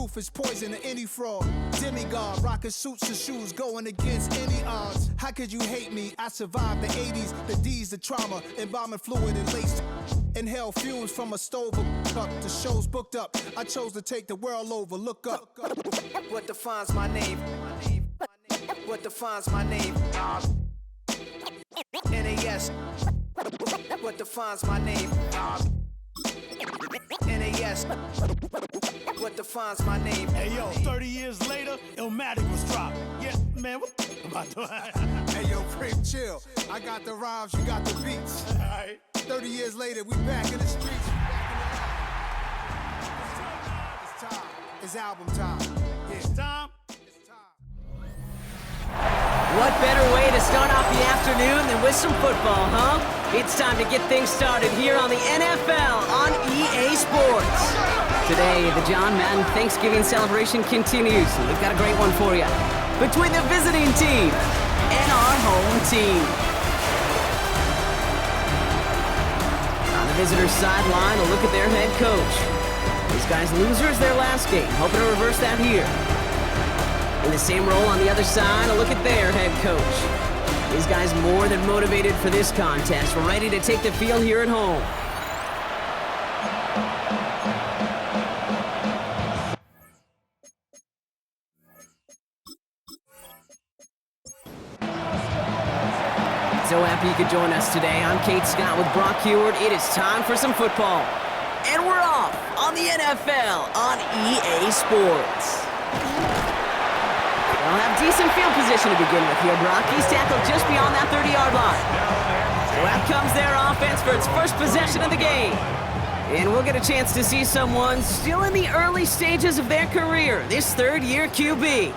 truth is poison to any fraud. Demigod, rocking suits and shoes, going against any odds. How could you hate me? I survived the 80s, the D's, the trauma, embalming fluid and laced. Inhale fumes from a stove cup. The show's booked up. I chose to take the world over. Look up. What defines my name? What defines my name? NAS. What defines my name? NAS. What defines my name? Hey yo, 30 years later, Illmatic was dropped. Yeah, man, what am I doing? Hey yo, Prim, chill. I got the rhymes, you got the beats. All right. 30 years later, we back in the streets. It's time. It's album time. Yeah. It's time. What better way to start off the afternoon than with some football, huh? It's time to get things started here on the NFL on EA Sports. Today, the John Madden Thanksgiving celebration continues, and we've got a great one for you. Between the visiting team and our home team. On the visitor's sideline, a look at their head coach. These guys losers their last game, hoping to reverse that here. In the same role on the other side, a look at their head coach. These guys more than motivated for this contest. We're ready to take the field here at home. So happy you could join us today. I'm Kate Scott with Brock Heward. It is time for some football. And we're off on the NFL on EA Sports. They'll have decent field position to begin with here, Brock. He's tackled just beyond that 30-yard line. So out comes their offense for its first possession of the game. And we'll get a chance to see someone still in the early stages of their career, this third-year QB.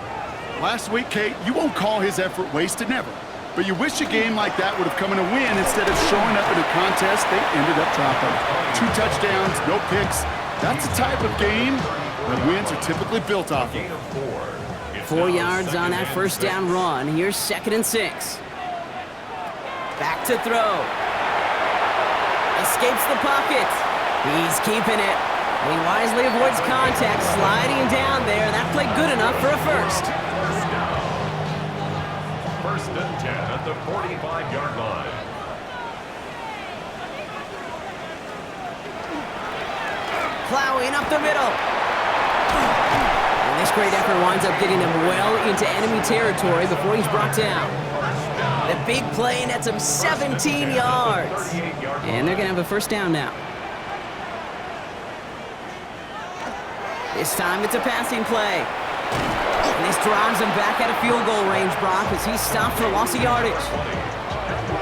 Last week, Kate, you won't call his effort wasted, never. But you wish a game like that would have come in a win instead of showing up in a contest they ended up dropping. 2 touchdowns, no picks. That's the type of game that wins are typically built off of. 4 yards on that first down run. Here's 2nd and 6. Back to throw. Escapes the pocket. He's keeping it. And he wisely avoids contact, sliding down there. That played good enough for a first. 1st and 10 at the 45-yard line. Plowing up the middle. This great effort winds up getting them well into enemy territory before he's brought down. The big play nets him 17 yards. And they're going to have a first down now. This time it's a passing play. And this drives him back out of field goal range, Brock, as he's stopped for loss of yardage.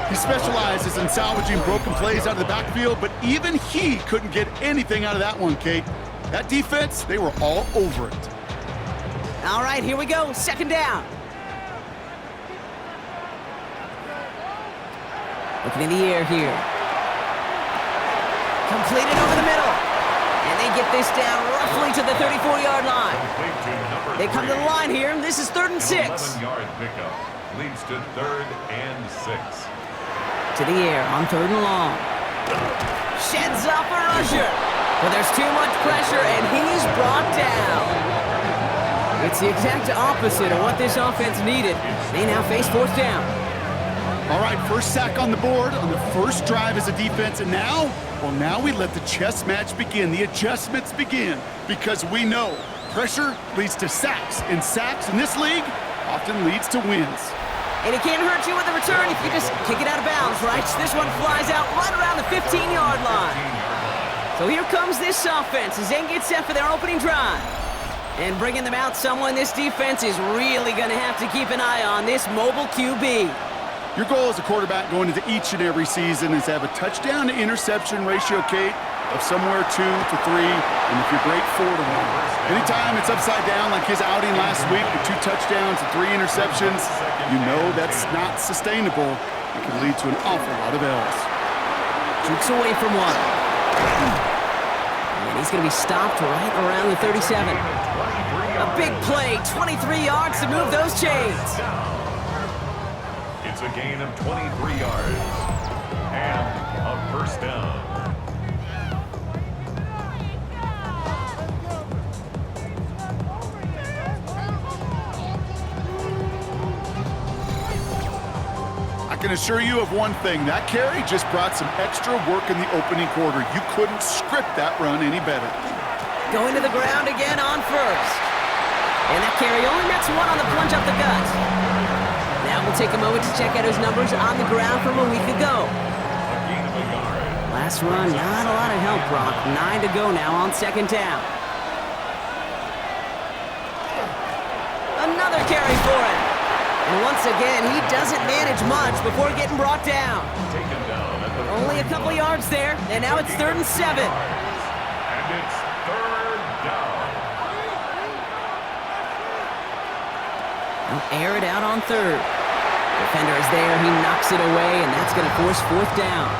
He specializes in salvaging broken plays out of the backfield, but even he couldn't get anything out of that one, Kate. That defense, they were all over it. All right, here we go. 2nd down. Looking in the air here. Completed over the middle. And they get this down roughly to the 34-yard line. They come to the line here. This is 3rd and 6. 11-yard pickup leads to 3rd and 6. To the air on 3rd and long. Sheds off a rusher. But there's too much pressure, and he's brought down. It's the exact opposite of what this offense needed. They now face 4th down. All right, first sack on the board on the first drive as a defense, and now we let the chess match begin. The adjustments begin, because we know pressure leads to sacks, and sacks in this league often leads to wins. And it can't hurt you with the return if you just kick it out of bounds, right? This one flies out right around the 15-yard line. So here comes this offense as they get set for their opening drive. And bringing them out someone this defense is really going to have to keep an eye on, this mobile QB. Your goal as a quarterback going into each and every season is to have a touchdown-to-interception ratio, Kate, of somewhere 2 to 3, and if you're great, 4 to 1. Anytime it's upside down like his outing last week with 2 touchdowns and 3 interceptions, you know that's not sustainable. It can lead to an awful lot of L's. Jukes away from one. And he's going to be stopped right around the 37. A big play, 23 yards to move those chains. It's a gain of 23 yards and a first down. can assure you of one thing. That carry just brought some extra work in the opening quarter. You couldn't script that run any better. Going to the ground again on first. And that carry only nets one on the plunge up the gut. Now we'll take a moment to check out his numbers on the ground from a week ago. Last run, not a lot of help, Brock. 9 to go now on second down. Another carry for him. And once again, he doesn't manage much before getting brought down. Only a couple yards there, and now it's 3rd and 7. And it's 3rd down. They'll air it out on 3rd. Defender is there, he knocks it away, and that's going to force 4th down.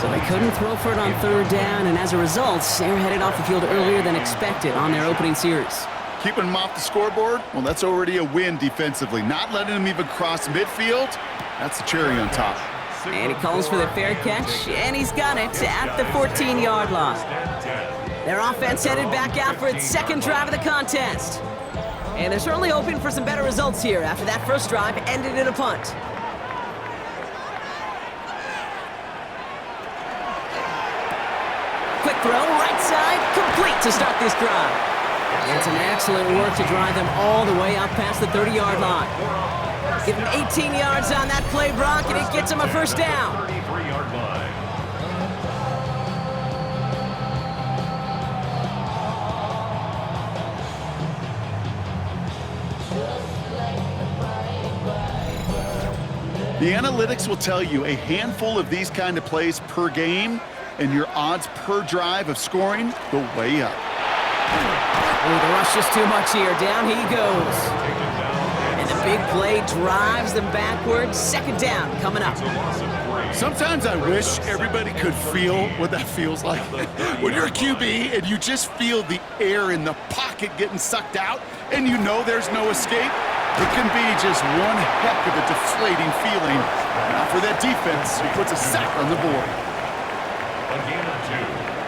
So they couldn't throw for it on 3rd down, and as a result, they're headed off the field earlier than expected on their opening series. Keeping him off the scoreboard, well, that's already a win defensively. Not letting him even cross midfield, that's the cherry on top. And he calls for the fair catch, and he's got it at the 14-yard line. Their offense headed back out for its second drive of the contest. And they're certainly hoping for some better results here after that first drive ended in a punt. Quick throw, right side, complete to start this drive. And some excellent work to drive them all the way up past the 30-yard line. Give him 18 yards on that play, Brock, and it gets him a first down. 33-yard line. The analytics will tell you a handful of these kind of plays per game, and your odds per drive of scoring go way up. Oh, the rush is too much here. Down he goes. And the big play drives them backwards. Second down coming up. Sometimes I wish everybody could feel what that feels like. When you're a QB and you just feel the air in the pocket getting sucked out and you know there's no escape, it can be just one heck of a deflating feeling. Now for that defense, who puts a sack on the board. A gain of 2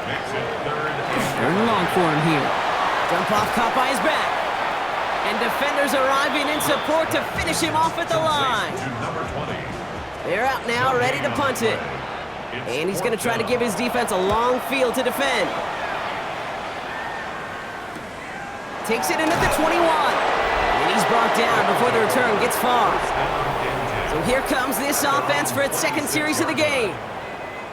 makes it 3rd and long for him here. Dump off caught by his back. And defenders arriving in support to finish him off at the line. to number 20. They're out now, ready to punt it. And he's going to try to give his defense a long field to defend. Takes it in at the 21. And he's brought down before the return gets far. So here comes this offense for its second series of the game.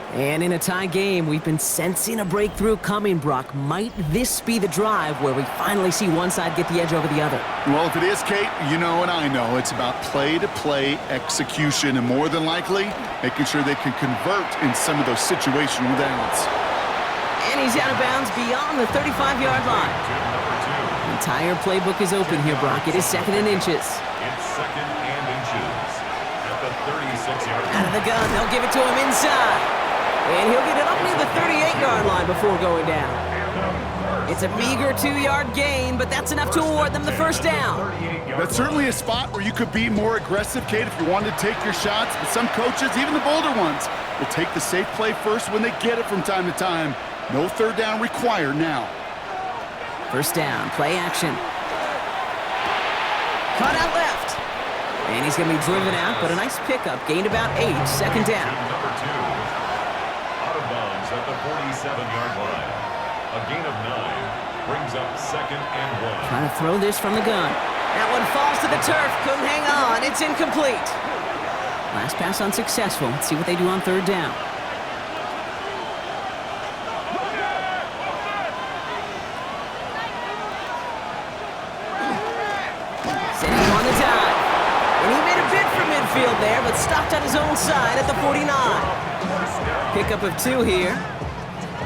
And in a tie game, we've been sensing a breakthrough coming, Brock. Might this be the drive where we finally see one side get the edge over the other? Well, if it is, Kate, you know and I know it's about play-to-play execution and more than likely making sure they can convert in some of those situational downs. And he's out of bounds beyond the 35-yard line. The entire playbook is open here, Brock. It is 2nd and inches. It's 2nd and inches at the 36-yard line. Out of the gun, they'll give it to him inside. And he'll get it up near the 38-yard line before going down. It's a meager 2-yard gain, but that's enough to award them the first down. That's certainly a spot where you could be more aggressive, Kate, if you wanted to take your shots. But some coaches, even the bolder ones, will take the safe play first when they get it from time to time. No 3rd down required now. First down, play action. Cut out left. And he's going to be driven out, but a nice pickup. Gained about 8, second down. Number 2, out of bounds at the 47-yard line. A gain of 9 brings up 2nd and 1. Trying to throw this from the gun. That one falls to the turf. Couldn't hang on. It's incomplete. Last pass unsuccessful. Let's see what they do on 3rd down. Sitting on the dive. And he made a bid for midfield there, but stopped on his own side at the 49. Pickup of 2 here.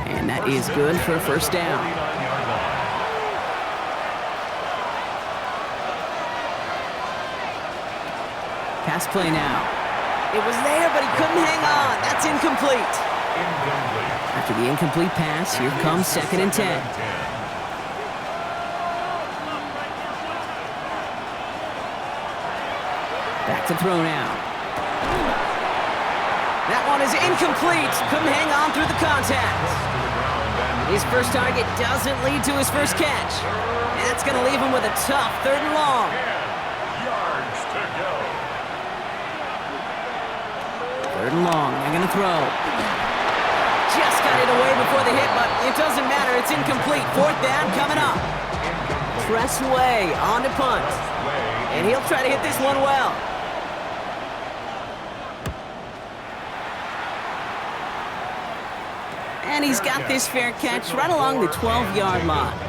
And that is good for a first down. Pass play now. It was there, but he couldn't hang on. That's incomplete. After the incomplete pass, here comes 2nd and 10. Back to throw now. That one is incomplete. Couldn't hang on through the contact. His first target doesn't lead to his first catch. And that's going to leave him with a tough 3rd and long. 10 yards to go. Third and long. They're going to throw. Just got it away before the hit, but it doesn't matter. It's incomplete. Fourth down coming up. Tressway on to punt. And he'll try to hit this one well. And he's got this fair catch right along the 12-yard line.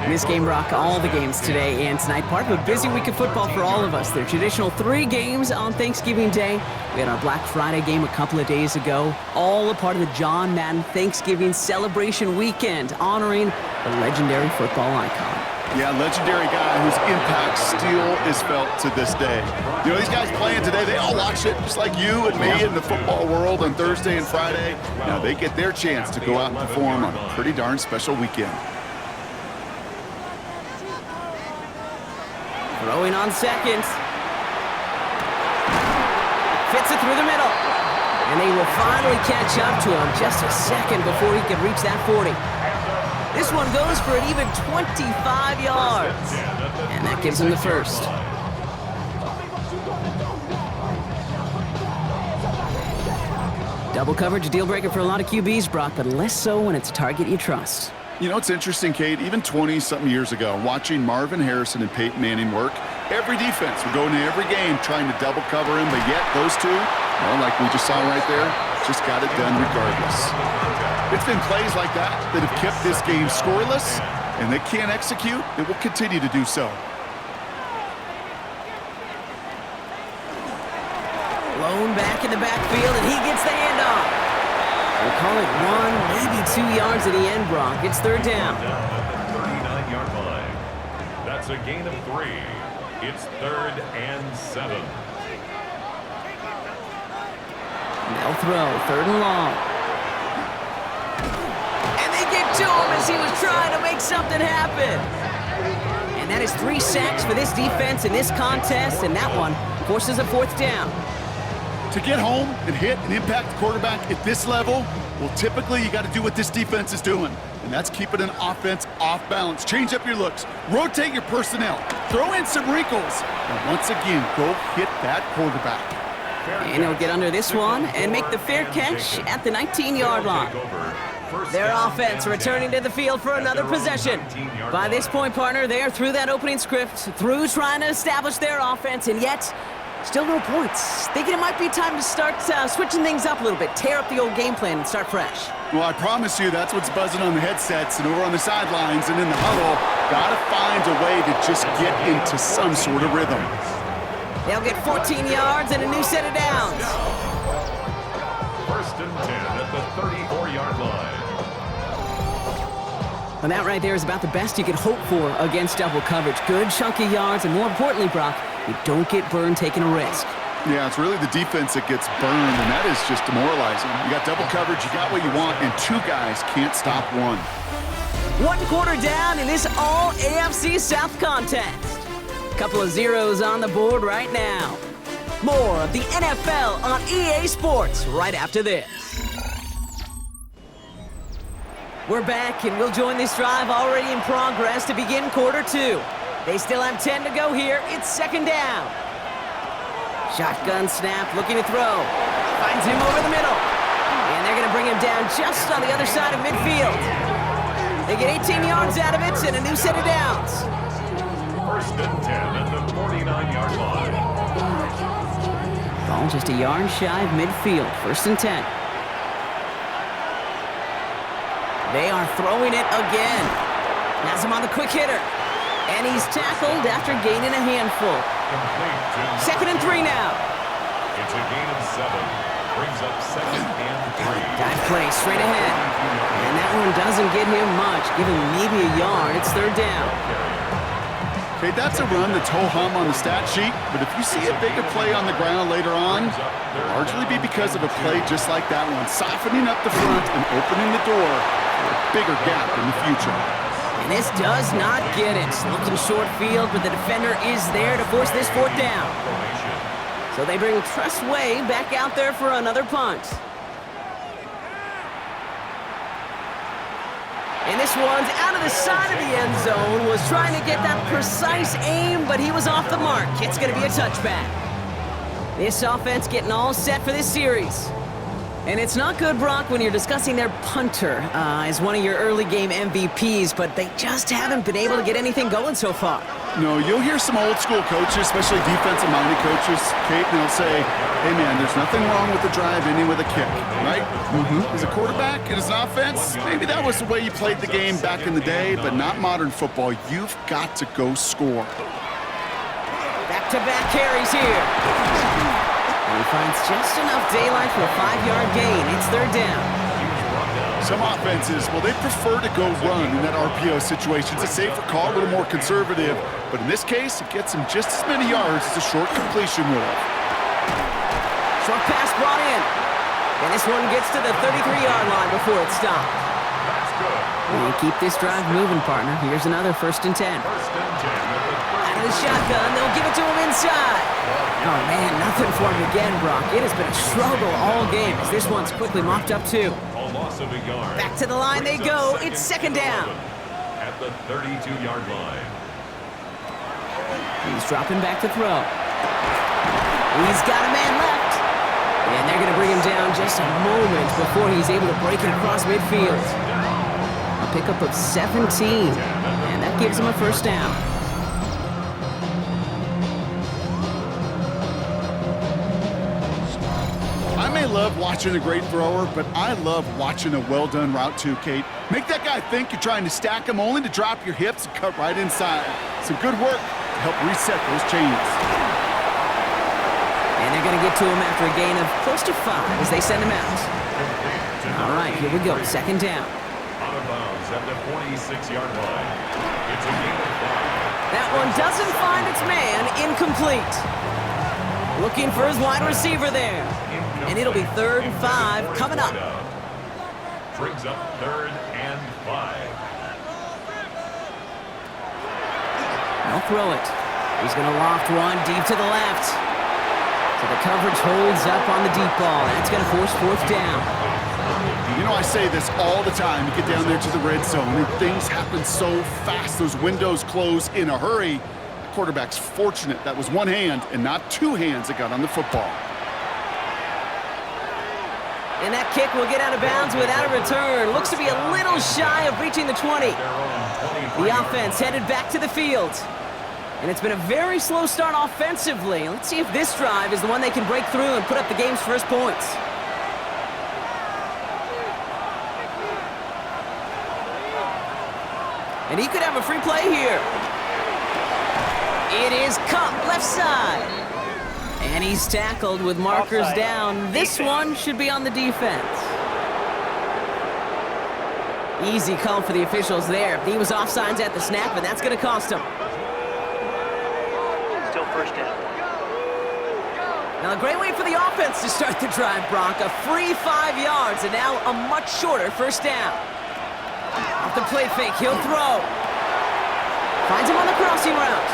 In this game, Brock, all the games today and tonight, part of a busy week of football for all of us. Their traditional 3 games on Thanksgiving Day. We had our Black Friday game a couple of days ago. All a part of the John Madden Thanksgiving celebration weekend, honoring the legendary football icon. Yeah, legendary guy whose impact still is felt to this day. You know, these guys playing today, they all watch it just like you and me in the football world on Thursday and Friday. Now they get their chance to go out and perform on a pretty darn special weekend. Throwing on seconds. Fits it through the middle. And they will finally catch up to him just a second before he can reach that 40. This one goes for an even 25 yards. And that gives him the first. Double coverage, a deal breaker for a lot of QBs, Brock, but less so when it's a target you trust. You know, it's interesting, Kate, even 20-something years ago, watching Marvin Harrison and Peyton Manning work, every defense would go into every game trying to double cover him, but yet those two, well, like we just saw right there, just got it done regardless. It's been plays like that that have kept this game scoreless, and they can't execute. It will continue to do so. Blown back in the backfield, and he gets the handoff. We'll call it 1, maybe 2 yards at the end, Brock. It's third down. At the 39-yard line. That's a gain of 3. It's 3rd and 7. They'll throw, 3rd and long. And they get to him as he was trying to make something happen. And that is 3 sacks for this defense in this contest, and that one forces a 4th down. To get home and hit and impact the quarterback at this level, well, typically you got to do what this defense is doing, and that's keeping an offense off balance. Change up your looks, rotate your personnel, throw in some wrinkles, and once again, go hit that quarterback. And he'll get under this one and make the fair catch at the 19-yard line. Their offense returning to the field for another possession. By this point, partner, they are through that opening script, through trying to establish their offense, and yet still no points. Thinking it might be time to start switching things up a little bit, tear up the old game plan and start fresh. Well, I promise you that's what's buzzing on the headsets and over on the sidelines and in the huddle. Gotta find a way to just get into some sort of rhythm. They'll get 14 yards and a new set of downs. 1st and 10 at the 34-yard line. And that right there is about the best you could hope for against double coverage. Good chunky yards, and more importantly, Brock, you don't get burned taking a risk. Yeah, it's really the defense that gets burned, and that is just demoralizing. You got double coverage, you got what you want, and 2 guys can't stop one. 1 quarter down in this all AFC South contest. Couple of zeros on the board right now. More of the NFL on EA Sports right after this. We're back, and we'll join this drive already in progress to begin quarter 2. They still have 10 to go here. It's 2nd down. Shotgun snap, looking to throw. Finds him over the middle. And they're going to bring him down just on the other side of midfield. They get 18 yards out of it and a new set of downs. 1st and 10 at the 49-yard line. Ball just a yard shy of midfield. 1st and 10. They are throwing it again. Has him on the quick hitter. And he's tackled after gaining a handful. 2nd and 3 now. It's a gain of 7. Brings up 2nd and 3. Dive play straight ahead. And that one doesn't get him much. Give him maybe a yard. It's 3rd down. Okay, that's a run that's ho-hum on the stat sheet, but if you see a bigger play on the ground later on, it'll largely be because of a play just like that one, softening up the front and opening the door for a bigger gap in the future. And this does not get it. Looking short field, but the defender is there to force this 4th down. So they bring Tressway back out there for another punt. And this one's out of the side of the end zone. Was trying to get that precise aim, but he was off the mark. It's going to be a touchback. This offense getting all set for this series. And it's not good, Brock, when you're discussing their punter as one of your early game MVPs, but they just haven't been able to get anything going so far. No, you'll hear some old school coaches, especially defensive-minded coaches, Kate, and they'll say, hey, man, there's nothing wrong with the drive ending with a kick, right? As a quarterback and as an offense, maybe that was the way you played the game back in the day, but not modern football. You've got to go score. Back-to-back carries here. And he finds just enough daylight for a 5-yard gain. It's third down. Some offenses, well, they prefer to go run in that RPO situation. It's a safer call, a little more conservative. But in this case, it gets them just as many yards as a short completion would have. Short pass brought in. And this one gets to the 33-yard line before it's stopped. And keep this drive moving, partner. Here's another 1st and 10. Out of the shotgun, they'll give it to him inside. Oh, man, nothing for him again, Brock. It has been a struggle all game as this one's quickly mopped up, too. Back to the line they go. It's 2nd down. At the 32-yard line. He's dropping back to throw. He's got a man left. And they're going to bring him down just a moment before he's able to break it across midfield. A pickup of 17. And that gives him a 1st down. I may love watching a great thrower, but I love watching a well-done route too, Kate. Make that guy think you're trying to stack him only to drop your hips and cut right inside. Some good work to help reset those chains. And they're going to get to him after a gain of close to 5 as they send him out. All right, here we go. 2nd down. Out of bounds at the 46-yard line. It's a gain of 5. That one doesn't find its man. Incomplete. Looking for his wide receiver there. And it'll be 3rd and 5 coming up. Brings up 3rd and 5. They'll throw it. He's going to loft one deep to the left. So the coverage holds up on the deep ball. That's going to force 4th down. You know, I say this all the time. You get down there to the red zone, and things happen so fast. Those windows close in a hurry. The quarterback's fortunate that was one hand and not two hands that got on the football. And that kick will get out of bounds without a return. Looks to be a little shy of reaching the 20. The offense headed back to the field. And it's been a very slow start offensively. Let's see if this drive is the one they can break through and put up the game's first points. And he could have a free play here. It is caught left side. And he's tackled with markers down. This one should be on the defense. Easy call for the officials there. He was offsides at the snap, and that's going to cost him. Still 1st down. Now, a great way for the offense to start the drive, Brock. A free 5 yards, and now a much shorter 1st down. Off the play fake, he'll throw. Finds him on the crossing route.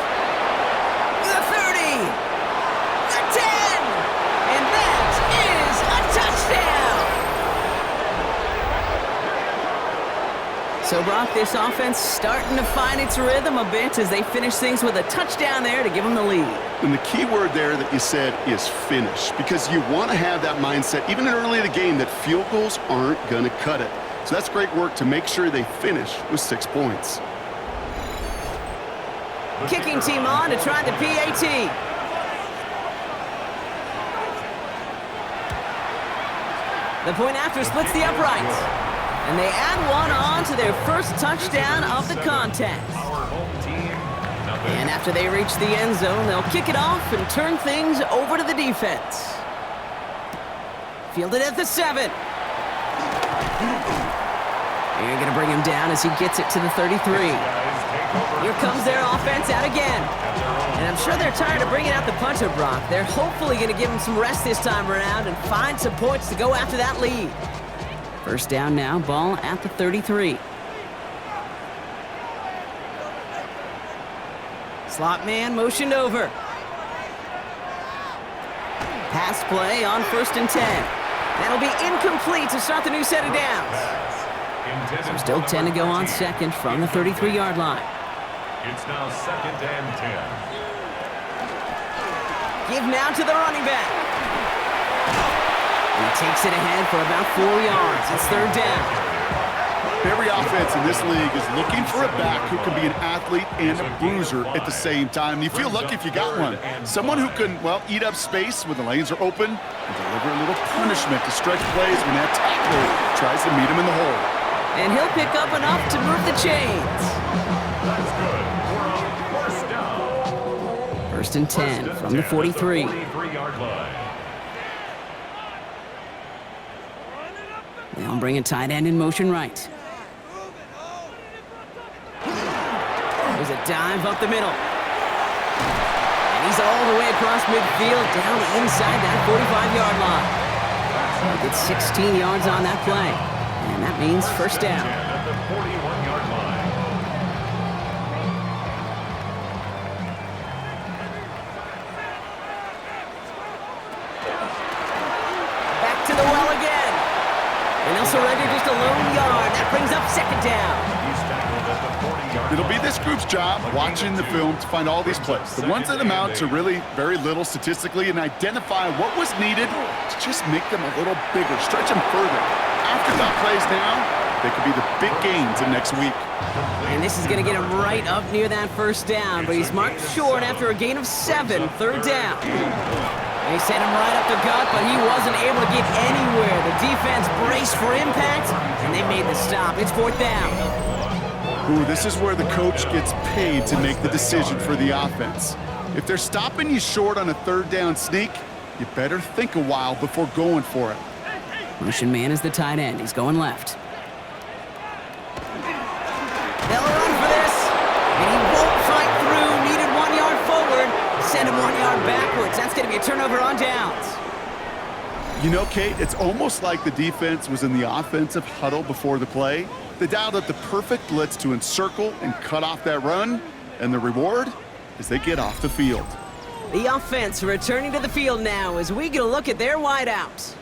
The 30. 10, and that is a touchdown. So, Brock, this offense starting to find its rhythm a bit as they finish things with a touchdown there to give them the lead. And the key word there that you said is finish, because you want to have that mindset, even early in the game, that field goals aren't going to cut it. So that's great work to make sure they finish with 6 points. Kicking team on to try the PAT. The point after splits the uprights. And they add one on to their first touchdown of the contest. And after they reach the end zone, they'll kick it off and turn things over to the defense. Fielded at the 7. They're going to bring him down as he gets it to the 33. Here comes their offense out again. And I'm sure they're tired of bringing out the punter, Brock. They're hopefully going to give him some rest this time around and find some points to go after that lead. 1st down now, ball at the 33. Slot man motioned over. Pass play on 1st and 10. That'll be incomplete to start the new set of downs. So still 10 to go on 2nd from the 33-yard line. It's now 2nd and 10. Give now to the running back. He takes it ahead for about 4 yards. It's third down. Every offense in this league is looking for a back who can be an athlete and a bruiser at the same time. And you feel lucky if you got one. Someone who can, well, eat up space when the lanes are open and deliver a little punishment to stretch plays when that tackler tries to meet him in the hole. And he'll pick up enough to move the chains. That's good. We're on first down. First and 10 from the 43. 43-yard line. They'll bring a tight end in motion right. There's a dive up the middle. And he's all the way across midfield, down inside that 45-yard line. He gets 16 yards on that play. And that means first down. At the 41-yard line. Back to the well again. And they'll surrender just a lone yard. That brings up second down. He's tackled at the 40-yard It'll be this group's job watching the film to find all these plays, the ones that amount to really very little statistically, and identify what was needed to just make them a little bigger, stretch them further. Afterthought plays now, they could be the big gains in next week. And this is going to get him right up near that first down, but he's marked short after a gain of 7, third down. They sent him right up the gut, but he wasn't able to get anywhere. The defense braced for impact, and they made the stop. It's fourth down. Ooh, this is where the coach gets paid to make the decision for the offense. If they're stopping you short on a third down sneak, you better think a while before going for it. Motion man is the tight end. He's going left. They'll run for this, and he won't fight through. Needed 1 yard forward. Send him 1 yard backwards. That's going to be a turnover on downs. You know, Kate, it's almost like the defense was in the offensive huddle before the play. They dialed up the perfect blitz to encircle and cut off that run, and the reward is they get off the field. The offense returning to the field now as we get a look at their wideouts.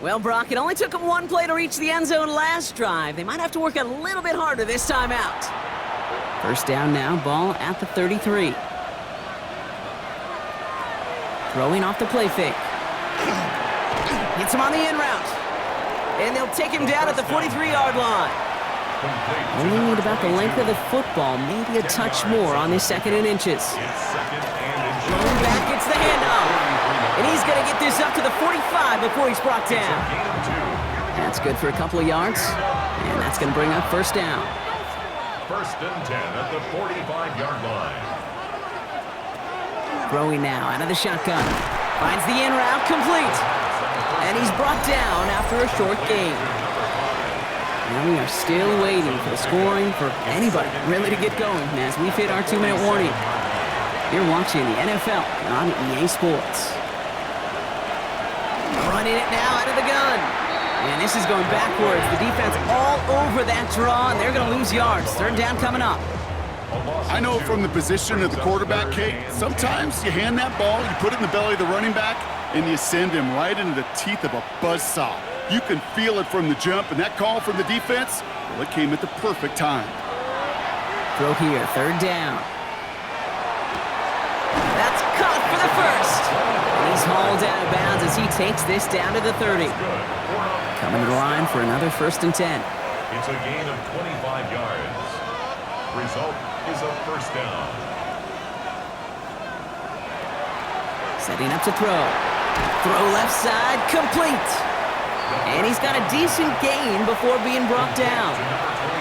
Well, Brock, it only took them 1 play to reach the end zone last drive. They might have to work a little bit harder this time out. First down now, ball at the 33. Throwing off the play fake. Gets him on the in route. And they'll take him down at the 43-yard line. Only need about the length of the football, maybe a touch more on this 2nd and inches. Going back, gets the handoff. And he's going to get this up to the 45 before he's brought down. That's good for a couple of yards. And that's going to bring up first down. First and 10 at the 45-yard line. Throwing now out of the shotgun. Finds the in route complete. And he's brought down after a short gain. And we are still waiting for the scoring for anybody really to get going as we've hit our 2-minute warning. You're watching the NFL on EA Sports. Running it now out of the gun. And this is going backwards. The defense all over that draw, and they're going to lose yards. Third down coming up. I know from the position of the quarterback, Kate, sometimes you hand that ball, you put it in the belly of the running back, and you send him right into the teeth of a buzzsaw. You can feel it from the jump, and that call from the defense, well, it came at the perfect time. Throw here, third down. That's caught for the first. And he's hauled out of bounds as he takes this down to the 30. Coming to the line for another first and 10. It's a gain of 25 yards. Result is a first down. Setting up to throw. Throw left side, complete. And he's got a decent gain before being brought down. To number 22.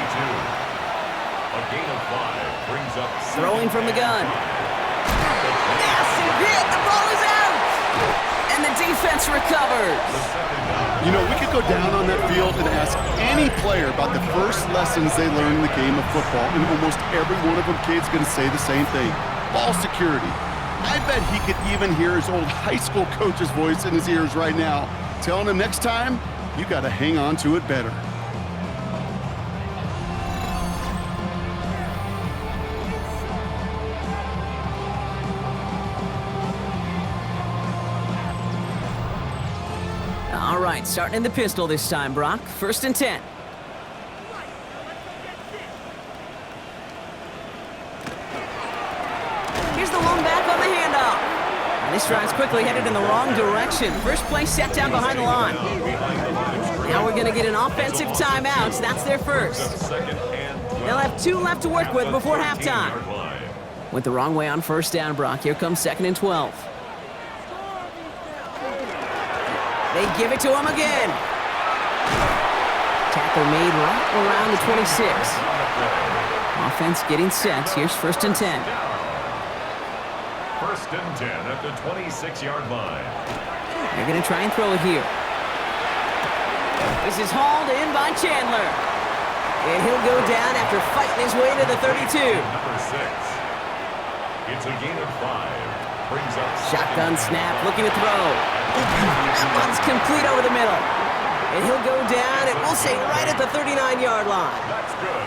A gain of 5 brings up Throwing from the gun. Massive hit, the ball is out! And the defense recovers. You know, we could go down on that field and ask any player about the first lessons they learned in the game of football, and almost every one of them kids going to say the same thing. Ball security. I bet he could even hear his old high school coach's voice in his ears right now, telling him next time, you got to hang on to it better. All right, starting in the pistol this time, Brock. First and 10. Here's the one back on the handoff. And this drive's quickly headed in the wrong direction. First play set down behind the line. Now we're going to get an offensive timeout. That's their first. They'll have 2 left to work with before halftime. Went the wrong way on first down, Brock. Here comes 2nd and 12. They give it to him again. Tackle made right around the 26. Offense getting set. Here's 1st and 10. 1st and 10 at the 26-yard line. They're going to try and throw it here. This is hauled in by Chandler. And he'll go down after fighting his way to the 32. Number 6. It's a gain of 5. Brings up Shotgun snap, looking to throw. That one's complete over the middle. And he'll go down, and we'll say right at the 39-yard line. That's good.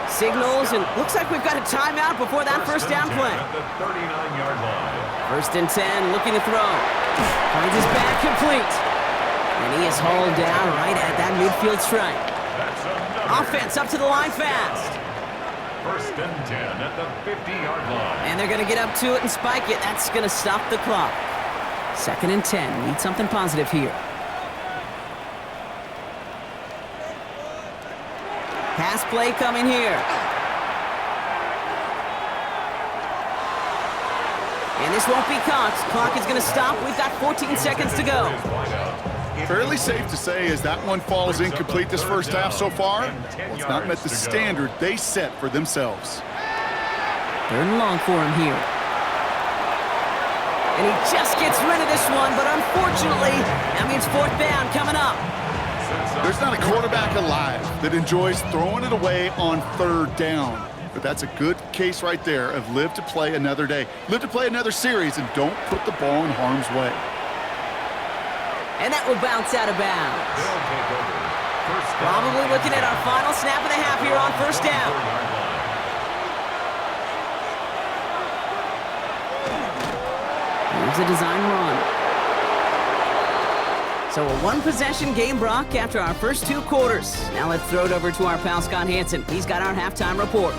Signals, and looks like we've got a timeout before that first down play. At the 39-yard line. 1st and 10, looking to throw. Finds his back complete. And he is hauled down right at that midfield stripe. That's another. Offense up to the line fast. 1st and 10 at the 50-yard line. And they're going to get up to it and spike it. That's going to stop the clock. 2nd and 10. Need something positive here. Pass play coming here. And this won't be caught. Clock is going to stop. We've got 14 seconds to go. Fairly safe to say as that one falls incomplete this first half so far, well, it's not met the standard they set for themselves. 3rd and long for him here. And he just gets rid of this one, but unfortunately, that means 4th down coming up. There's not a quarterback alive that enjoys throwing it away on 3rd down. But that's a good case right there of live to play another day. Live to play another series and don't put the ball in harm's way. And that will bounce out of bounds. Probably looking at our final snap of the half here on 1st down. Here's a design run. So a 1-possession game, Brock, after our first 2 quarters. Now let's throw it over to our pal Scott Hansen. He's got our halftime report.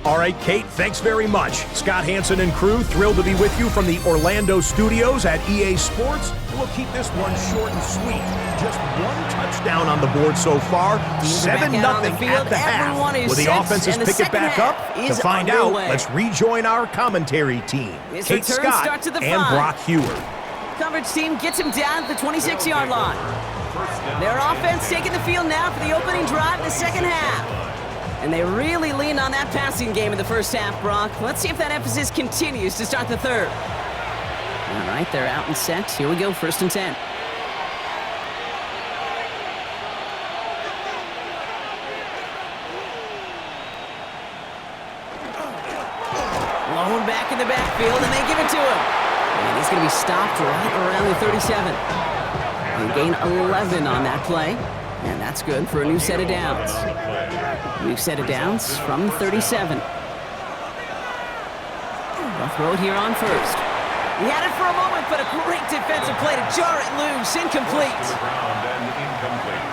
All right, Kate, thanks very much. Scott Hansen and crew, thrilled to be with you from the Orlando studios at EA Sports. We'll keep this one short and sweet. Just 1 touchdown on the board so far, 7-0 at the half. Will the offenses pick it back up? To find out, let's rejoin our commentary team, Kate Scott and Brock Hewer. Coverage team gets him down at the 26-yard line. Their offense taking the field now for the opening drive in the second half. And they really leaned on that passing game in the first half, Brock. Let's see if that emphasis continues to start the third. All right, they're out and set. Here we go, 1st and 10. Blown back in the backfield, and they give it to him. And he's going to be stopped right around the 37. They gain 11 on that play. And that's good for a new set of downs. New set of downs from 37. They'll throw it here on 1st. He had it for a moment, but a great defensive play to jar it loose. Incomplete. Incomplete.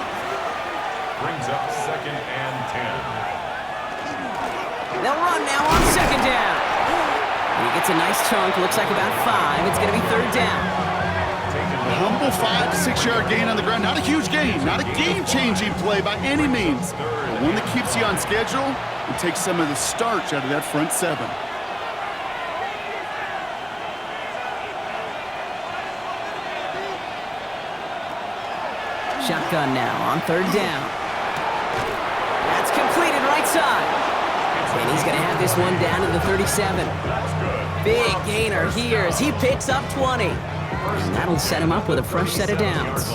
Brings up 2nd and 10. They'll run now on 2nd down. And he gets a nice chunk. Looks like about 5. It's going to be 3rd down. A humble 5 to 6 yard gain on the ground. Not a huge gain, not a game-changing play by any means. But one that keeps you on schedule and takes some of the starch out of that front 7. Shotgun now on 3rd down. That's completed right side. And he's going to have this one down to the 37. Big gainer here as he picks up 20. And that'll set him up with a fresh set of downs.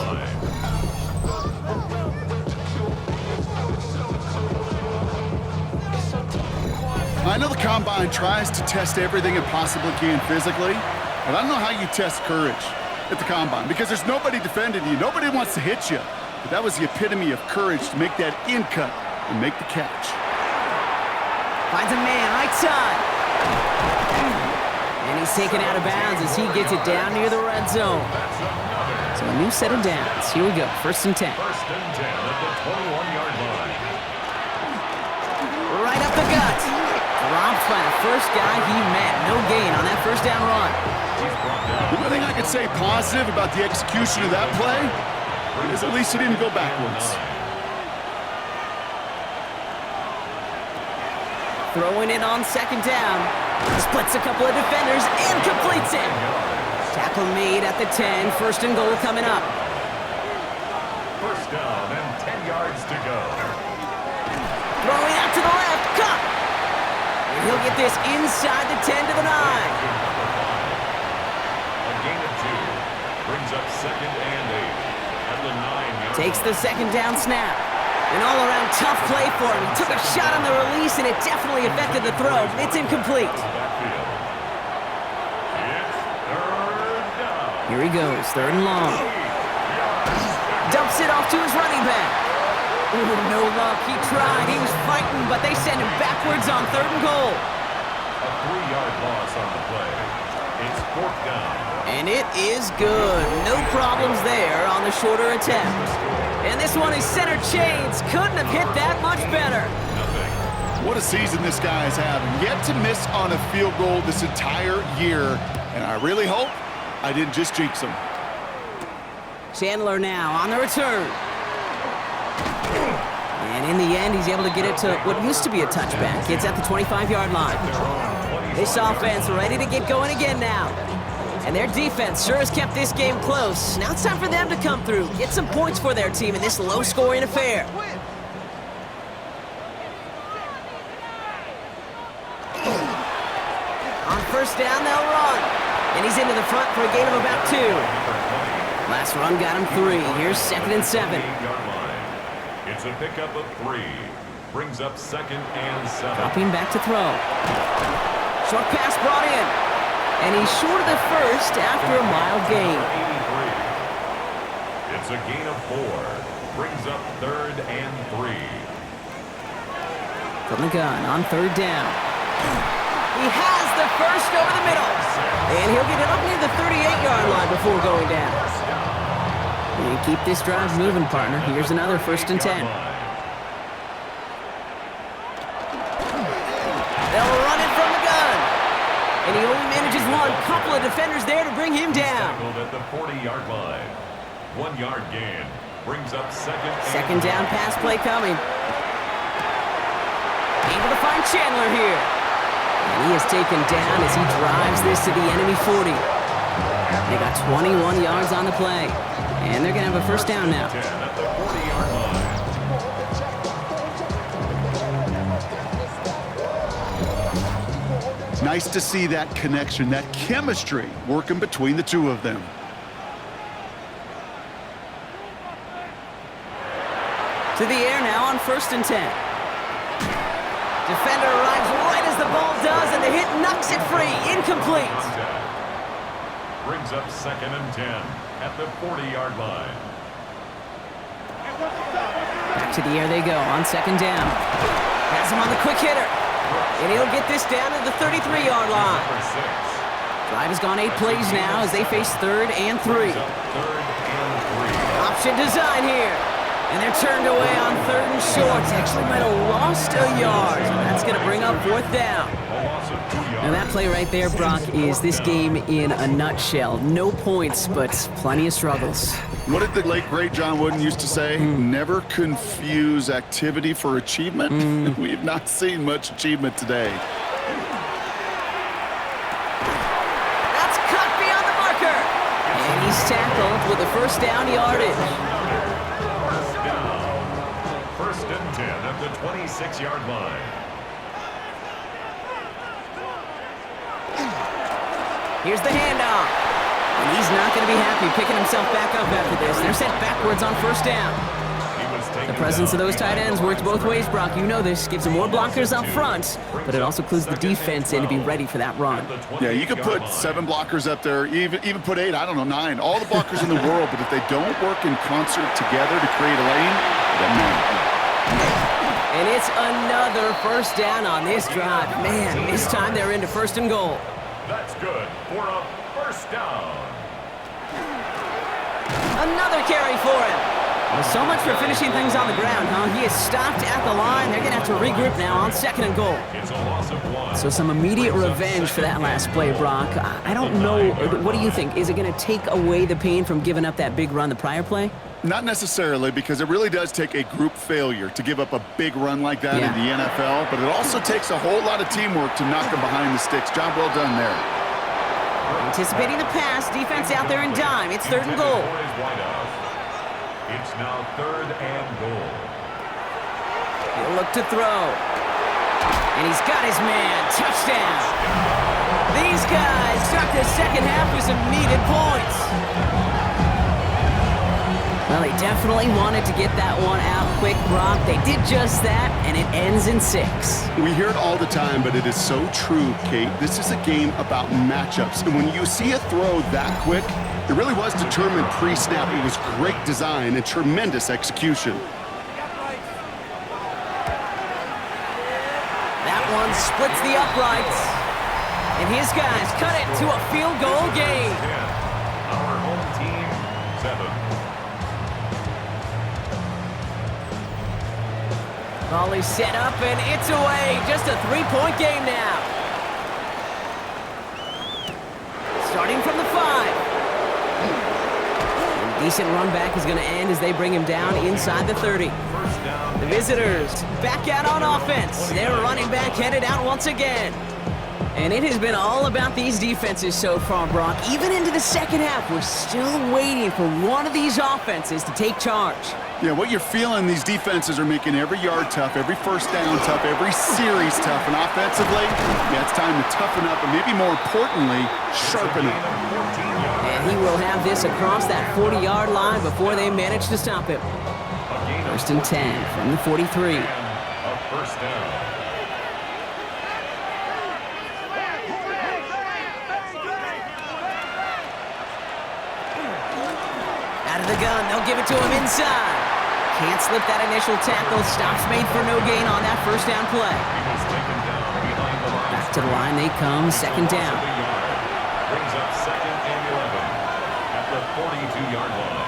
I know the Combine tries to test everything it possibly can physically, but I don't know how you test courage at the Combine because there's nobody defending you. Nobody wants to hit you. But that was the epitome of courage to make that in cut and make the catch. Finds a man right side. And he's taken out of bounds as he gets it down near the red zone. So a new set of downs. Here we go, 1st and 10. 1st and 10 at the 21-yard line. Right up the gut. Dropped yards by the first guy he met. No gain on that first down run. The one thing I could say positive about the execution of that play is at least he didn't go backwards. Throwing it on second down. Splits a couple of defenders and completes it. Tackle made at the 10. First and goal coming up. First down and 10 yards to go. Throwing out to the left. Cut. And he'll get this inside the 10 to the 9. A gain of 2. Brings up second and 8. At the 9-yard Takes the second down snap. An all-around tough play for him. He took a shot on the release, and it definitely affected the throw. It's incomplete. Here he goes, third and long. Dumps it off to his running back. Ooh, no luck. He tried. He was fighting, but they send him backwards on third and goal. A 3-yard loss on the play. It's fourth down. And it is good. No problems there on the shorter attempt. And this one is center chains. Couldn't have hit that much better. What a season this guy is having. Yet to miss on a field goal this entire year. And I really hope I didn't just jinx him. Chandler now on the return. And in the end, he's able to get it to what used to be a touchback. It's at the 25-yard line. This offense ready to get going again now. And their defense sure has kept this game close. Now it's time for them to come through, get some points for their team in this low-scoring affair. On first down, they'll run. And he's into the front for a gain of about 2. Last run got him 3. Here's second and 7. It's a pickup of 3. Brings up second and 7. Dropping back to throw. Short pass brought in. And he's short of the first after a mild gain. It's a gain of 4. Brings up third and 3. From the gun on third down. He has the first over the middle. And he'll get it up near the 38-yard line before going down. And keep this drive moving, partner. Here's another first and 10. They'll run it from the gun. And he only manages one. Couple of defenders there to bring him down. Tackled at the 40-yard line. 1-yard gain. Brings up Second down pass play coming. Able to find Chandler here. And he is taken down as he drives this to the enemy 40. They got 21 yards on the play. And they're going to have a first down now. At the 40-yard line. Nice to see that connection, that chemistry working between the two of them. To the air now on first and 10. Defender arrives right as the ball does, and the hit knocks it free. Incomplete. Brings up second and 10 at the 40-yard line. Back to the air they go on second down. Has him on the quick hitter. And he'll get this down to the 33-yard line. Drive has gone 8 plays now as they face third and 3. Option design here. And they're turned away on third and short. Actually might have lost a yard. That's going to bring up fourth down. Now that play right there, Brock, is this game in a nutshell. No points, but plenty of struggles. What did the late, great John Wooden used to say? Never confuse activity for achievement. We've not seen much achievement today. That's cut beyond the marker. And he's tackled with a first down yardage. First and 10 at the 26-yard line. Here's the handoff. And he's not going to be happy picking himself back up after this. They're sent backwards on first down. The presence of those tight ends works both ways, Brock. You know this. Gives them more blockers up front, but it also clues the defense in to be ready for that run. Yeah, you could put 7 blockers up there, even put 8, I don't know, 9. All the blockers in the world, but if they don't work in concert together to create a lane, then no. And it's another first down on this drive. Man, this time they're into first and goal. That's good for a first down. Another carry for him. Well, so much for finishing things on the ground, huh? He is stopped at the line. They're going to have to regroup now on 2nd and goal. It's a loss of 1. So some immediate revenge for that last play, Brock. I don't know. What do you think? Is it going to take away the pain from giving up that big run the prior play? Not necessarily, because it really does take a group failure to give up a big run like that in the NFL, but it also takes a whole lot of teamwork to knock them behind the sticks. Job well done there. Anticipating the pass, defense out there in dime. It's 3rd and goal. It's now 3rd and goal. He'll look to throw. And he's got his man. Touchdown. These guys start the second half with some needed points. Well, they definitely wanted to get that one out quick, Brock. They did just that, and it ends in 6. We hear it all the time, but it is so true, Kate. This is a game about matchups. And when you see a throw that quick, it really was determined pre-snap. It was great design and tremendous execution. That one splits the uprights. And his guys cut it to a field goal game. Our home team, 7. Ball is set up, and it's away. Just a 3-point game now. Starting from the 5. And a decent run back is going to end as they bring him down inside the 30. The visitors back out on offense. Their running back headed out once again. And it has been all about these defenses so far, Brock. Even into the second half, we're still waiting for one of these offenses to take charge. Yeah, what you're feeling, these defenses are making every yard tough, every first down tough, every series tough. And offensively, yeah, it's time to toughen up and maybe more importantly, sharpen up. And he will have this across that 40-yard line before they manage to stop him. 1st and 10 from the 43. A first down. Out of the gun, they'll give it to him inside. Can't slip that initial tackle. Stops made for no gain on that first down play. Back to the line they come, 2nd down. Brings up 2nd and 11 at the 42-yard line.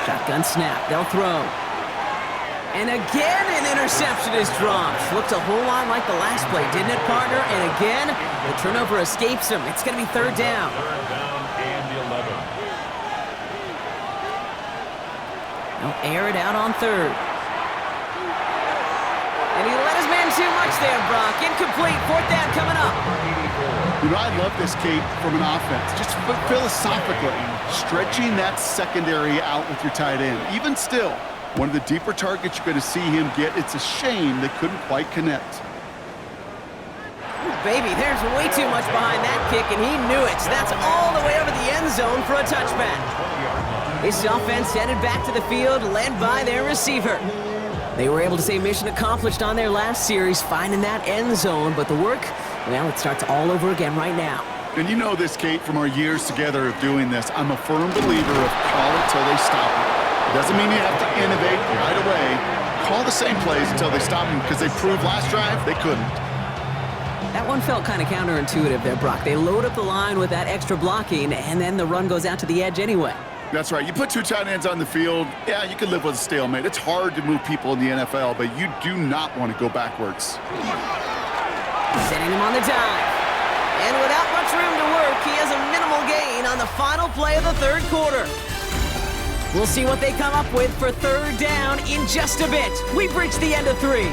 Shotgun snap, they'll throw. And again, an interception is dropped. Looked a whole lot like the last play, didn't it, partner? And again, the turnover escapes him. It's going to be 3rd down. 3rd down and 11. They'll air it out on 3rd. And he let his man too much there, Brock. Incomplete. 4th down coming up. You know, I love this, Kate, from an offense. Just philosophically, stretching that secondary out with your tight end. Even still, one of the deeper targets you're going to see him get. It's a shame they couldn't quite connect. Baby, there's way too much behind that kick, and he knew it. That's all the way over the end zone for a touchback. This offense headed back to the field, led by their receiver. They were able to say mission accomplished on their last series, finding that end zone, but the work, well, it starts all over again right now. And you know this, Kate, from our years together of doing this. I'm a firm believer of call it till they stop it. It doesn't mean you have to innovate right away. Call the same plays until they stop them, because they proved last drive they couldn't. That one felt kind of counterintuitive there, Brock. They load up the line with that extra blocking, and then the run goes out to the edge anyway. That's right. You put 2 tight ends on the field, yeah, you can live with a stalemate. It's hard to move people in the NFL, but you do not want to go backwards. Setting him on the dive. And without much room to work, he has a minimal gain on the final play of the 3rd quarter. We'll see what they come up with for 3rd down in just a bit. We've reached the end of 3.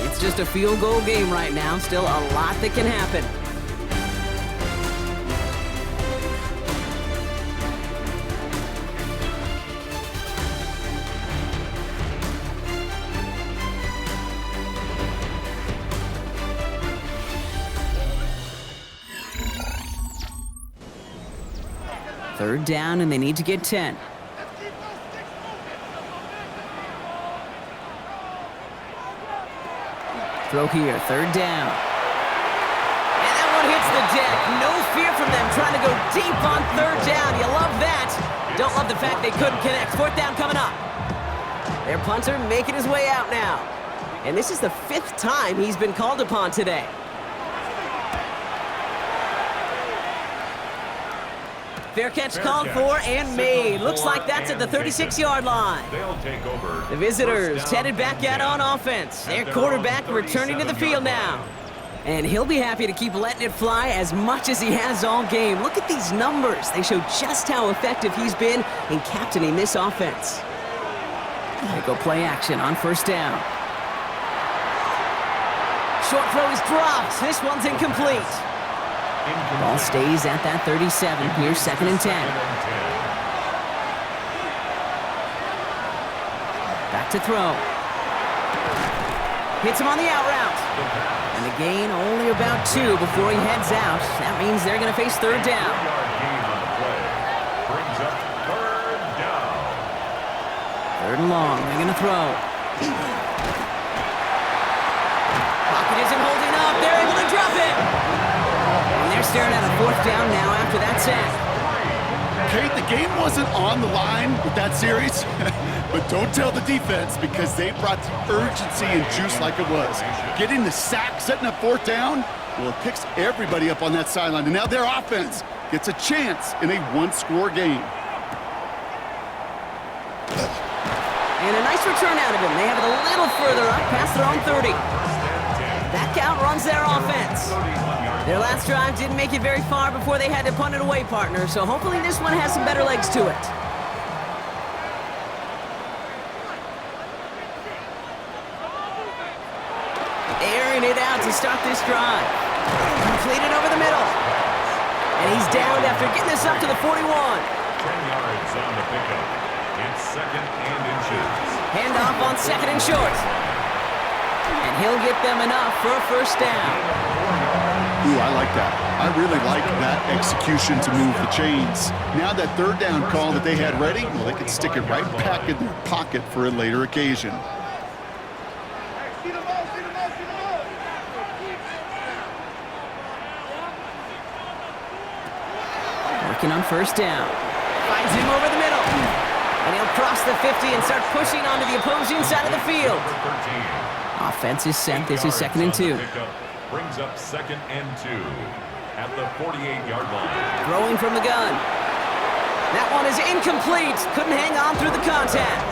It's just a field goal game right now. Still a lot that can happen. Third down, and they need to get 10. Throw here, 3rd down. And that one hits the deck. No fear from them trying to go deep on 3rd down. You love that. Don't love the fact they couldn't connect. 4th down coming up. Their punter making his way out now. And this is the 5th time he's been called upon today. Fair catch called for and made. Looks like that's at the 36-yard line. They'll take over. The visitors headed back out on offense. Their quarterback returning to the field now. And he'll be happy to keep letting it fly as much as he has all game. Look at these numbers. They show just how effective he's been in captaining this offense. They go play action on first down. Short throw is dropped. This one's incomplete. Ball stays at that 37. Here's 2nd and 10. Back to throw. Hits him on the out route. And the gain only about 2 before he heads out. That means they're going to face 3rd down. Brings up 3rd down. 3rd and long. They're going to throw. Pocket isn't holding up. They're able to drop it. And they're staring at a 4th down now after that sack. Kate, the game wasn't on the line with that series, but don't tell the defense because they brought the urgency and juice like it was. Getting the sack, setting up 4th down, well, it picks everybody up on that sideline. And now their offense gets a chance in a 1-score game. And a nice return out of him. They have it a little further up past their own 30. That count runs their offense. Their last drive didn't make it very far before they had to punt it away, partner, so hopefully this one has some better legs to it. Airing it out to start this drive. Completed over the middle. And he's downed after getting this up to the 41. 10 yards on the pickup. It's 2nd and inches. Handoff on 2nd and short. And he'll get them enough for a 1st down. Ooh, I like that. I really like that execution to move the chains. Now that 3rd down call that they had ready, well, they can stick it right back in their pocket for a later occasion. Working on 1st down. Finds him over the middle. And he'll cross the 50 and start pushing onto the opposing side of the field. Offense is set. This is 2nd and 2. Brings up 2nd and 2 at the 48-yard line. Throwing from the gun. That one is incomplete. Couldn't hang on through the contact.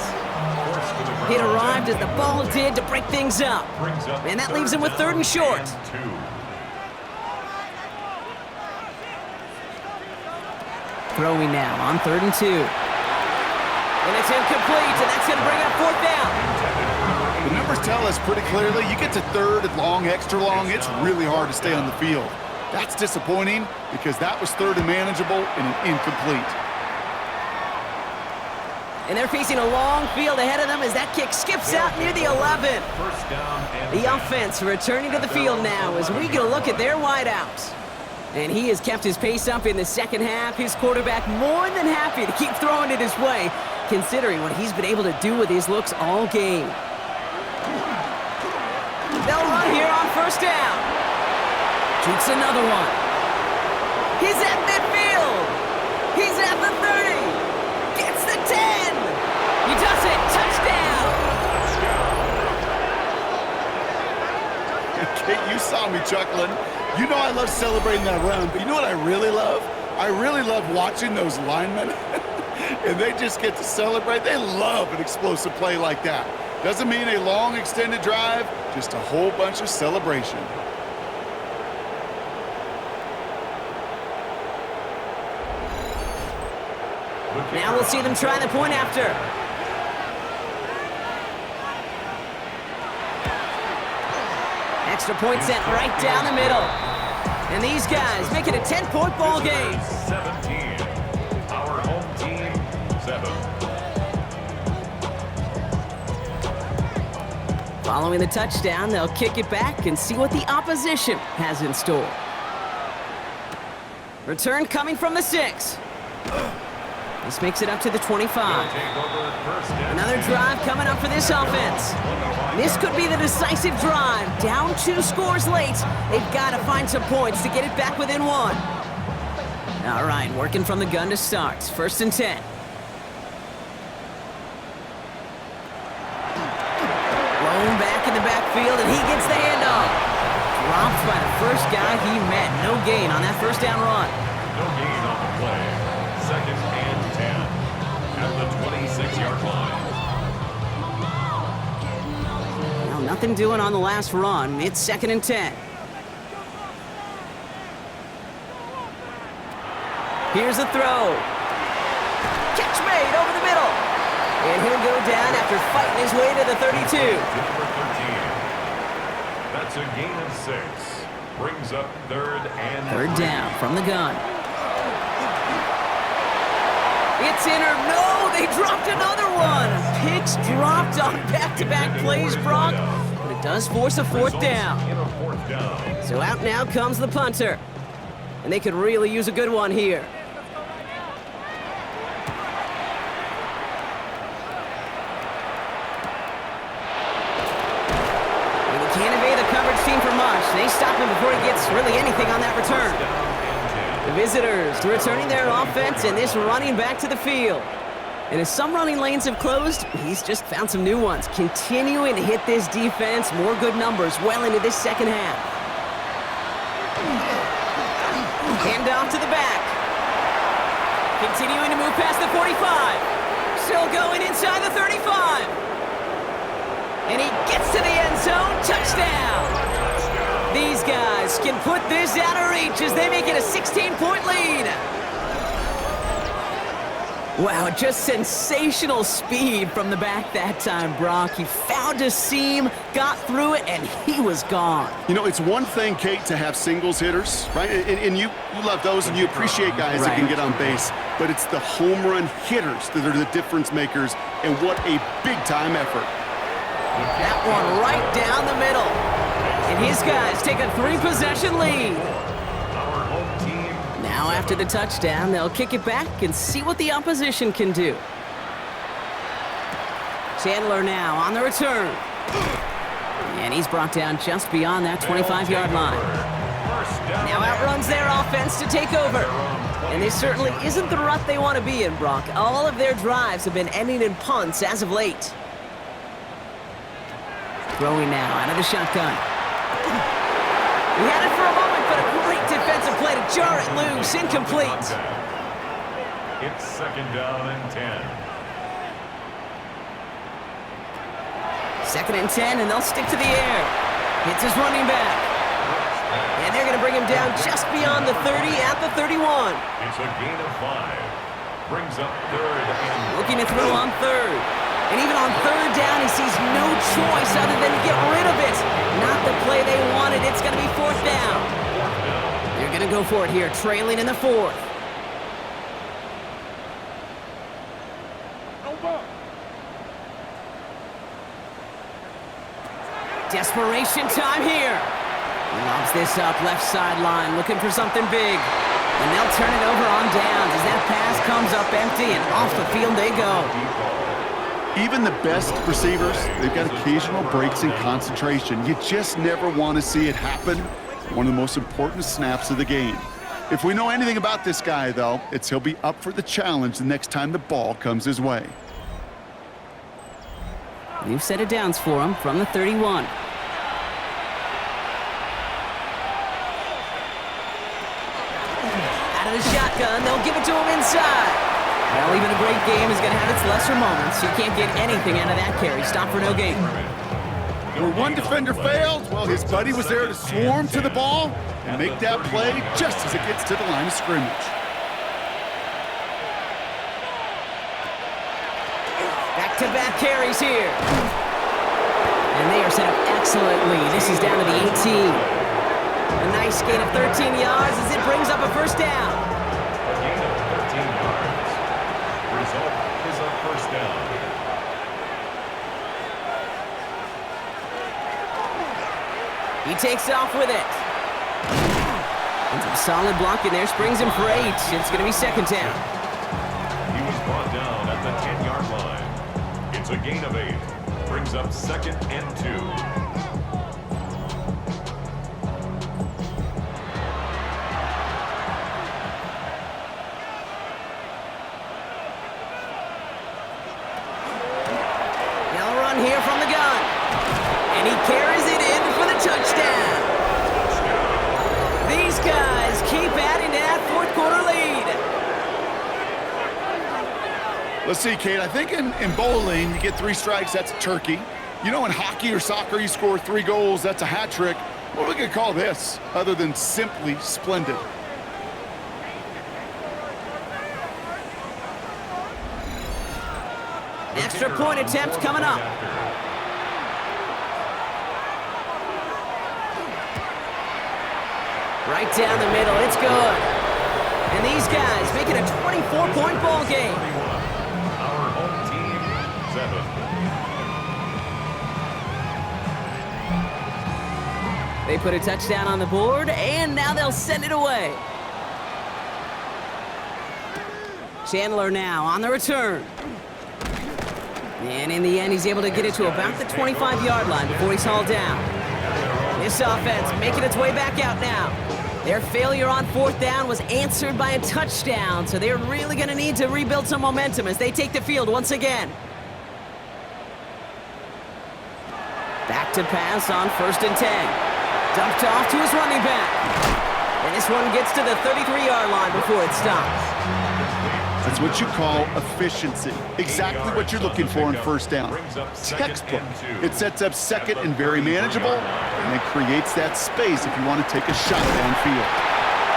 It arrived as the ball did to break things up. And that leaves him with 3rd and short. Throwing now on 3rd and 2. And it's incomplete, and that's going to bring up 4th down. The numbers tell us pretty clearly, you get to 3rd and long, extra long, it's really hard to stay on the field. That's disappointing because that was 3rd and manageable and an incomplete. And they're facing a long field ahead of them as that kick skips out near the 11. The offense returning to the field now as we get a look at their wideouts. And he has kept his pace up in the 2nd half. His quarterback more than happy to keep throwing it his way, considering what he's been able to do with his looks all game. They'll run here on 1st down. Shoots another one. He's at midfield. He's at the 30. Gets the 10. He does it. Touchdown. Kate, you saw me chuckling. You know I love celebrating that run, but you know what I really love? I really love watching those linemen, and they just get to celebrate. They love an explosive play like that. Doesn't mean a long extended drive, just a whole bunch of celebration. Now we'll see them try the point after. Extra point sent right down the middle. And these guys make it a 10-point ball game. 17. Our home team, 7. Following the touchdown, they'll kick it back and see what the opposition has in store. Return coming from the 6. This makes it up to the 25. Another drive coming up for this offense. This could be the decisive drive. Down 2 scores late. They've got to find some points to get it back within 1. All right, working from the gun to start. 1st and 10. Blown back in the backfield, and he gets the handoff. Dropped by the first guy he met. No gain on that 1st down run. No gain on the play. at the 26-yard line. Well, nothing doing on the last run. It's 2nd and 10. Here's the throw. Catch made over the middle. And he'll go down after fighting his way to the 32. Number 13. That's a gain of 6. Brings up 3rd and 3rd down from the gun. It's in or no, they dropped another one. Picks dropped on back-to-back plays, Brock. But it does force a 4th down. in a 4th down. So out now comes the punter. And they could really use a good one here. And he can't evade the coverage team for much. They stop him before he gets really anything on that return. The visitors returning their offense and this running back to the field. And as some running lanes have closed, he's just found some new ones. Continuing to hit this defense, more good numbers well into this 2nd half. Hand off to the back. Continuing to move past the 45. Still going inside the 35. And he gets to the end zone. Touchdown. These guys can put this out of reach as they make it a 16-point lead. Wow, just sensational speed from the back that time, Brock. He found a seam, got through it, and he was gone. You know, it's one thing, Kate, to have singles hitters, right? And you love those, and you appreciate guys that can get on base. But it's the home run hitters that are the difference makers, and what a big-time effort. That one right down the middle. And his guys take a 3-possession lead. Our home team. Now after the touchdown, they'll kick it back and see what the opposition can do. Chandler now on the return. And he's brought down just beyond that 25-yard line. Now outruns their offense to take over. And this certainly isn't the rut they want to be in, Brock. All of their drives have been ending in punts as of late. Throwing now out of the shotgun. He had it for a moment, but a great defensive play to jar it loose. Incomplete. It's 2nd down and 10. 2nd and 10, and they'll stick to the air. Hits his running back. And they're going to bring him down just beyond the 30 at the 31. It's a gain of 5. Brings up 3rd and Looking to throw on 3rd. And even on 3rd down, he sees no choice other than to get rid of it. Not the play they wanted. It's going to be 4th down. They're going to go for it here, trailing in the 4th. Desperation time here. Lobs this up left sideline, looking for something big. And they'll turn it over on downs as that pass comes up empty and off the field they go. Even the best receivers, they've got occasional breaks in concentration. You just never want to see it happen. One of the most important snaps of the game. If we know anything about this guy, though, it's he'll be up for the challenge the next time the ball comes his way. New set of downs for him from the 31. Out of the shotgun, they'll give it to him inside. Well, even a great game is going to have its lesser moments. You can't get anything out of that carry. Stop for no gain. Where one defender failed, well, his buddy was there to swarm to the ball and make that play just as it gets to the line of scrimmage. Back-to-back carries here. And they are set up excellently. This is down to the 18. A nice gain of 13 yards as it brings up a 1st down. a gain of 13 yards. Result is a 1st down. He takes off with it. And some solid blocking there. Springs him for 8. It's going to be 2nd down. He was brought down at the 10-yard line. It's a gain of 8. Brings up 2nd and 2. Here from the gun. And he carries it in for the touchdown. These guys keep adding to that 4th quarter lead. Let's see, Kate. I think in bowling, you get 3 strikes, that's a turkey. You know, in hockey or soccer, you score 3 goals, that's a hat trick. What we could call this, other than simply splendid? Extra point attempt coming up. Right down the middle, it's good. And these guys make it a 24-point ball game. Our home team, 7. They put a touchdown on the board, and now they'll send it away. Chandler now on the return. And in the end, he's able to get it to about the 25-yard line before he's hauled down. This offense making its way back out now. Their failure on 4th down was answered by a touchdown, so they're really going to need to rebuild some momentum as they take the field once again. Back to pass on 1st and 10. Dumped off to his running back. And this one gets to the 33-yard line before it stops. That's what you call efficiency. Exactly what you're looking for in 1st down. Textbook. It sets up 2nd and very manageable, and it creates that space if you want to take a shot downfield.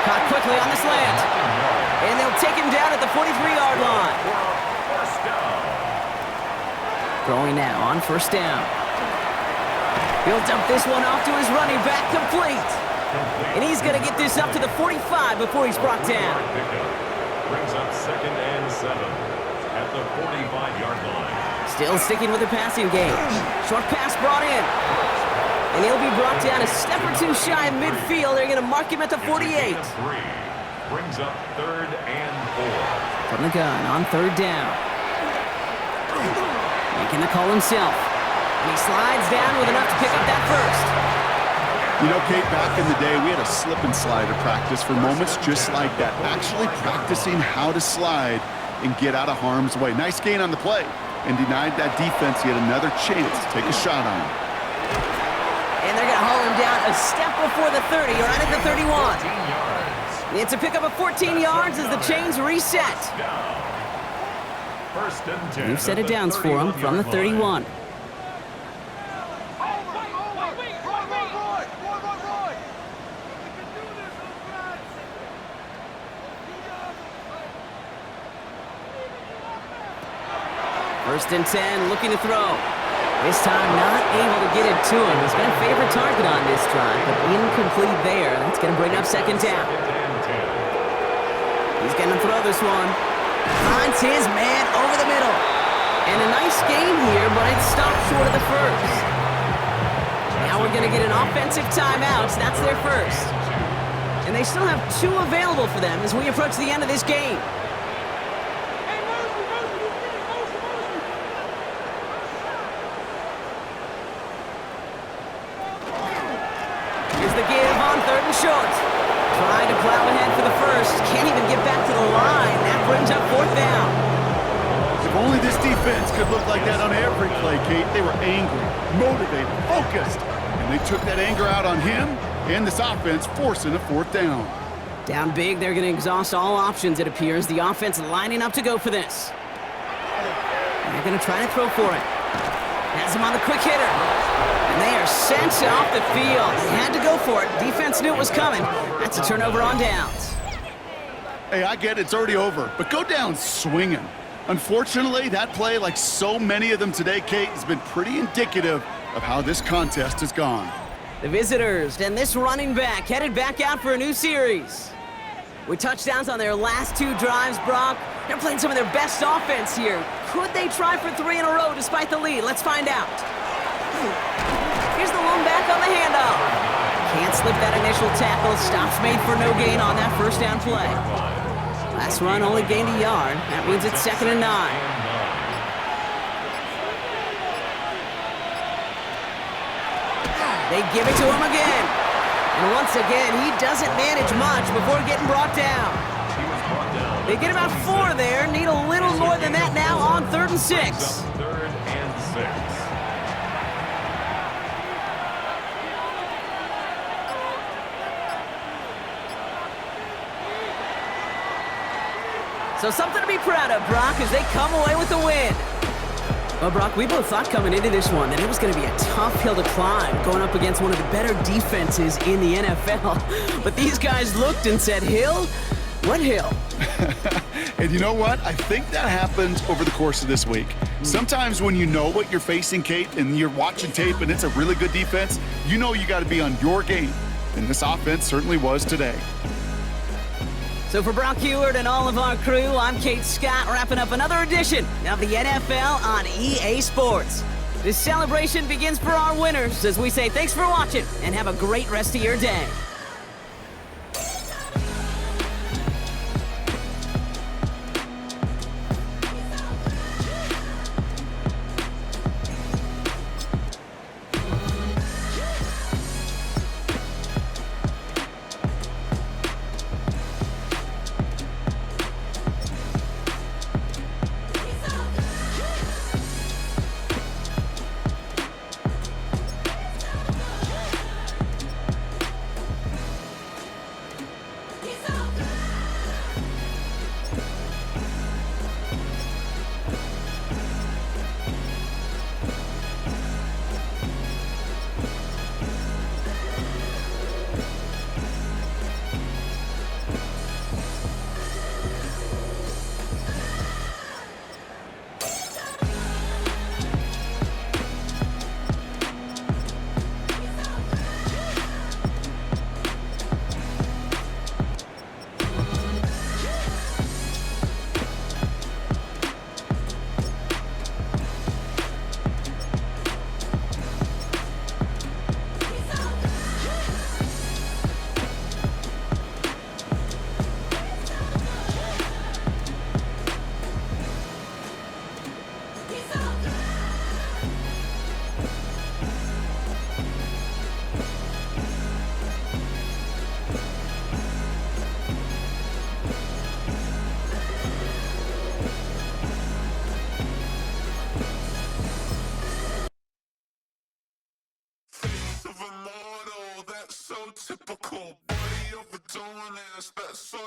Caught quickly on the slant. And they'll take him down at the 43-yard line. Throwing now on 1st down. He'll dump this one off to his running back, complete. And he's going to get this up to the 45 before he's brought down. Brings up 2nd and 7 at the 45-yard line. Still sticking with the passing game. Short pass brought in. And he'll be brought down a step or 2 shy of midfield. They're going to mark him at the 48. Brings up 3rd and 4. From the gun on 3rd down. Making the call himself. And he slides down with enough to pick up that first. You know, Kate, back in the day, we had a slip and slide at practice for moments just like that. Actually practicing how to slide and get out of harm's way. Nice gain on the play, and denied that defense yet another chance to take a shot on him. And they're going to haul him down a step before the 30, right at the 31. It's a pickup of 14 yards as the chains reset. 1st and 10. We've set it downs for him from the 31. First and 10, looking to throw. This time not able to get it to him. He's been a favorite target on this drive, but incomplete there. That's going to bring up 2nd down. He's going to throw this one. Finds his man over the middle. And a nice gain here, but it stopped short of the first. Now we're going to get an offensive timeout. So that's their first. And they still have 2 available for them as we approach the end of this game. Short. Trying to plow ahead for the first. Can't even get back to the line. That brings up 4th down. If only this defense could look like that on every play, Kate. They were angry, motivated, focused. And they took that anger out on him and this offense, forcing a 4th down. Down big, they're going to exhaust all options, it appears. The offense lining up to go for this. And they're going to try to throw for it. Has him on the quick hitter. And they are sent off the field. They had to go for it. Defense knew it was coming. That's a turnover on downs. Hey, I get it. It's already over. But go down swinging. Unfortunately, that play, like so many of them today, Kate, has been pretty indicative of how this contest has gone. The visitors and this running back headed back out for a new series. With touchdowns on their last 2 drives, Brock, they're playing some of their best offense here. Could they try for 3 in a row despite the lead? Let's find out. Here's the lone back on the handoff. Can't slip that initial tackle. Stops made for no gain on that 1st down play. Last run only gained a yard. That means it's 2nd and 9. They give it to him again. And once again, he doesn't manage much before getting brought down. They get about 4 there. Need a little more than that now on 3rd and 6. 3rd and 6. So something to be proud of, Brock, as they come away with the win. Well, Brock, we both thought coming into this one that it was going to be a tough hill to climb, going up against one of the better defenses in the NFL. But these guys looked and said, Hill? What hill? And you know what? I think that happens over the course of this week. Sometimes when you know what you're facing, Kate, and you're watching tape and it's a really good defense, you know you got to be on your game. And this offense certainly was today. So for Brock Heward and all of our crew, I'm Kate Scott, wrapping up another edition of the NFL on EA Sports. This celebration begins for our winners as we say thanks for watching and have a great rest of your day. Typical, body overdoing it, that's so